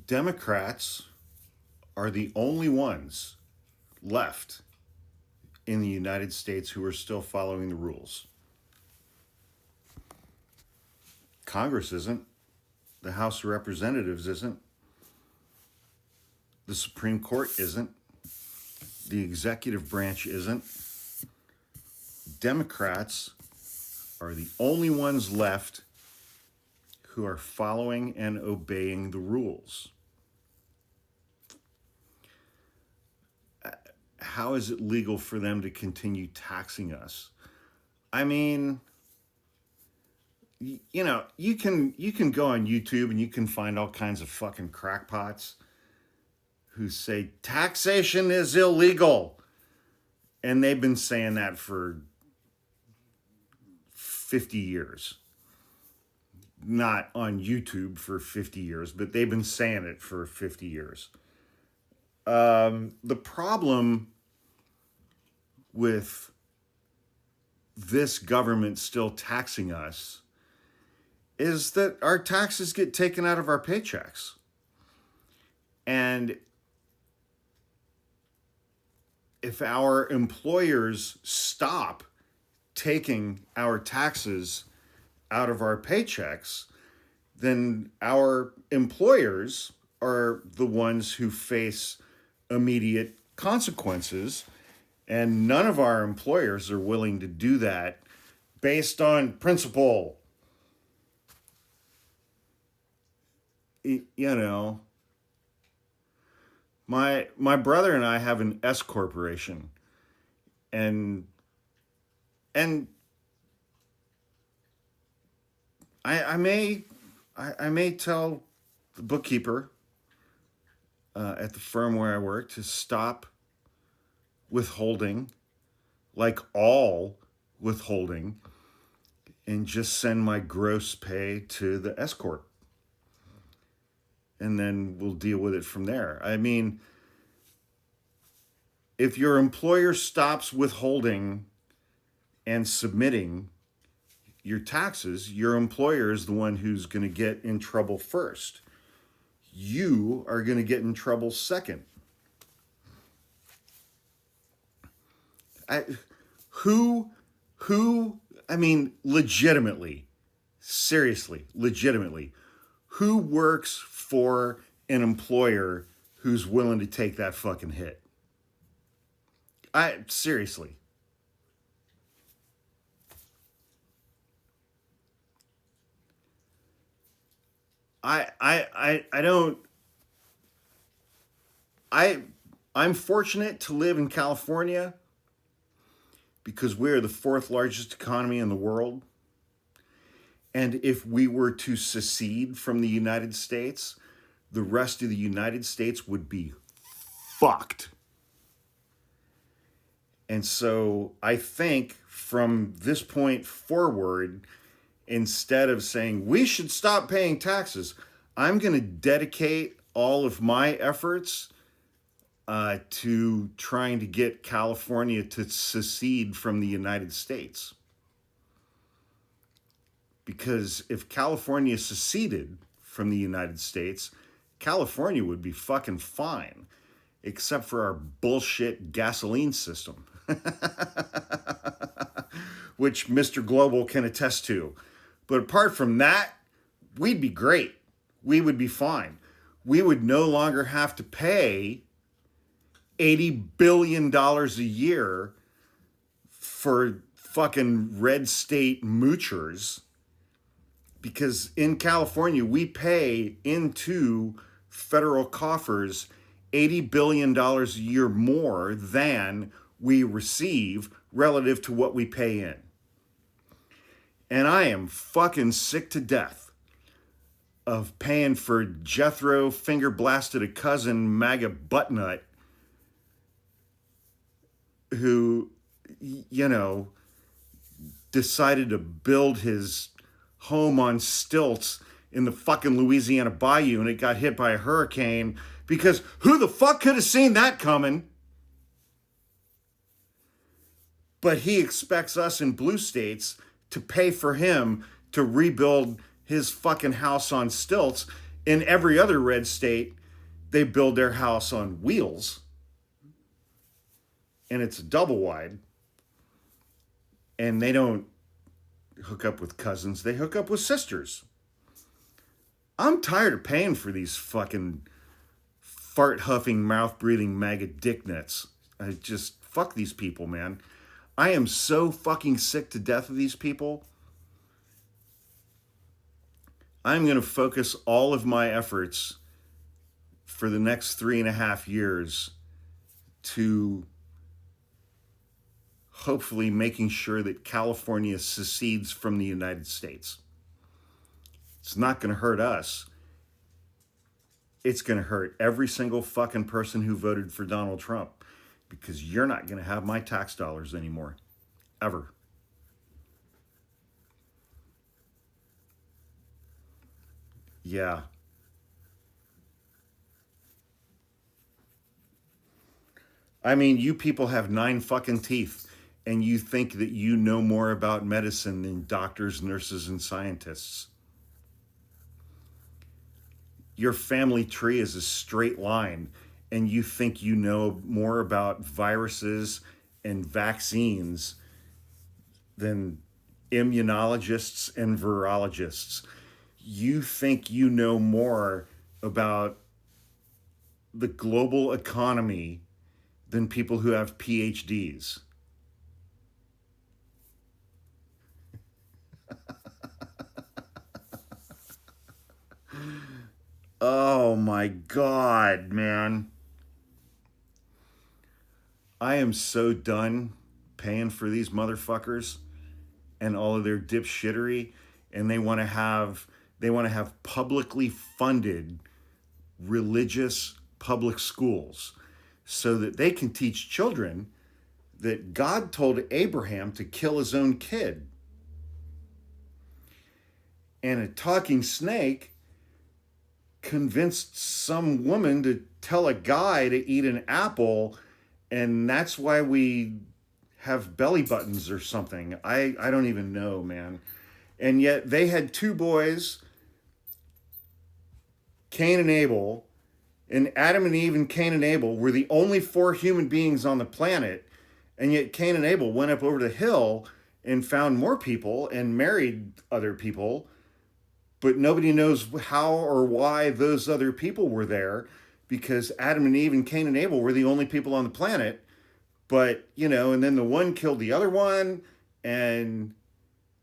Democrats are the only ones left in the United States who are still following the rules. Congress isn't. The House of Representatives isn't. The Supreme Court isn't. The executive branch isn't. Democrats are the only ones left who are following and obeying the rules. How is it legal for them to continue taxing us? I mean, you know, you can go on YouTube and you can find all kinds of fucking crackpots who say taxation is illegal. And they've been saying that for 50 years. Not on YouTube for 50 years, but they've been saying it for 50 years. The problem with this government still taxing us is that our taxes get taken out of our paychecks. And if our employers stop taking our taxes out of our paychecks, then our employers are the ones who face immediate consequences. And none of our employers are willing to do that based on principle. You know, my brother and I have an S corporation, and I may tell the bookkeeper at the firm where I work to stop withholding, like all withholding, and just send my gross pay to the S corp. And then we'll deal with it from there. I mean, if your employer stops withholding and submitting your taxes, your employer is the one who's going to get in trouble first. You are going to get in trouble second. I mean, legitimately, seriously, legitimately, who works for an employer who's willing to take that fucking hit? Seriously. I'm fortunate to live in California because we're the fourth largest economy in the world. And if we were to secede from the United States, the rest of the United States would be fucked. And so I think from this point forward, instead of saying we should stop paying taxes, I'm going to dedicate all of my efforts to trying to get California to secede from the United States. Because if California seceded from the United States, California would be fucking fine, except for our bullshit gasoline system, which Mr. Global can attest to. But apart from that, we'd be great. We would be fine. We would no longer have to pay $80 billion a year for fucking red state moochers. Because in California, we pay into federal coffers $80 billion a year more than we receive relative to what we pay in. And I am fucking sick to death of paying for Jethro finger blasted a cousin MAGA buttnut who, you know, decided to build his home on stilts in the fucking Louisiana Bayou and it got hit by a hurricane, because who the fuck could have seen that coming? But he expects us in blue states to pay for him to rebuild his fucking house on stilts, In every other red state, they build their house on wheels, and it's a double wide, and they don't hook up with cousins, they hook up with sisters. I'm tired of paying for these fucking fart huffing, mouth breathing MAGA dick nuts. I just, fuck these people, man. I am so fucking sick to death of these people. I'm going to focus all of my efforts for the next 3.5 years to hopefully making sure that California secedes from the United States. It's not going to hurt us. It's going to hurt every single fucking person who voted for Donald Trump, because you're not going to have my tax dollars anymore. Ever. Yeah. I mean, you people have 9 fucking teeth, and you think that you know more about medicine than doctors, nurses, and scientists. Your family tree is a straight line, and you think you know more about viruses and vaccines than immunologists and virologists. You think you know more about the global economy than people who have PhDs. Oh my God, man. I am so done paying for these motherfuckers and all of their dipshittery, and they want to have publicly funded religious public schools so that they can teach children that God told Abraham to kill his own kid. And a talking snake convinced some woman to tell a guy to eat an apple, and that's why we have belly buttons or something. I don't even know, man. And yet they had 2 boys, Cain and Abel, and Adam and Eve and Cain and Abel were the only 4 human beings on the planet, and yet Cain and Abel went up over the hill and found more people and married other people, but nobody knows how or why those other people were there, because Adam and Eve and Cain and Abel were the only people on the planet. But, you know, and then the one killed the other one, and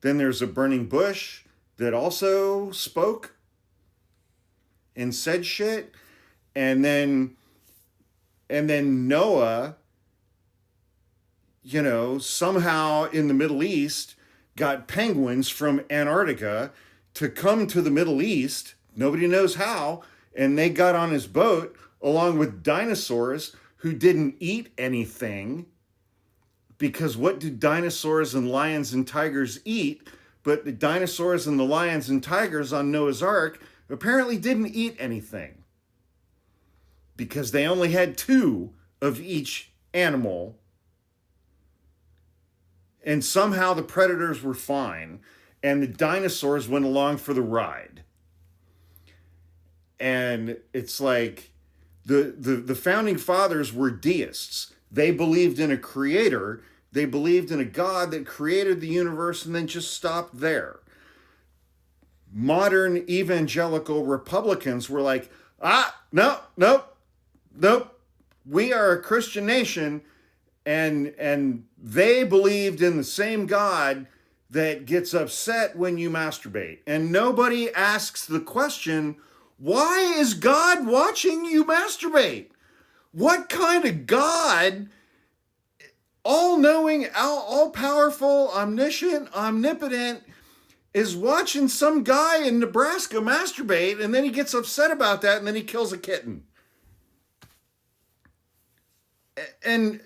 then there's a burning bush that also spoke and said shit. And then Noah, you know, somehow in the Middle East got penguins from Antarctica to come to the Middle East. Nobody knows how. And they got on his boat along with dinosaurs who didn't eat anything, because what do dinosaurs and lions and tigers eat? But the dinosaurs and the lions and tigers on Noah's Ark apparently didn't eat anything, because they only had 2 of each animal. And somehow the predators were fine, and the dinosaurs went along for the ride. And it's like, the founding fathers were deists. They believed in a creator. They believed in a God that created the universe and then just stopped there. Modern evangelical Republicans were like, nope. We are a Christian nation, and they believed in the same God that gets upset when you masturbate. And nobody asks the question, why is God watching you masturbate? What kind of God, all-knowing, all-powerful, omniscient, omnipotent, is watching some guy in Nebraska masturbate, and then he gets upset about that, and then he kills a kitten? And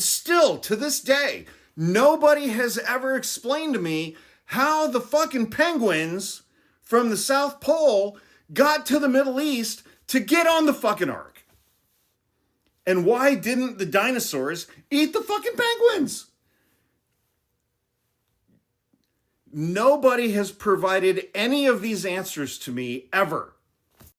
still, to this day, nobody has ever explained to me how the fucking penguins from the South Pole got to the Middle East to get on the fucking ark. And why didn't the dinosaurs eat the fucking penguins? Nobody has provided any of these answers to me ever.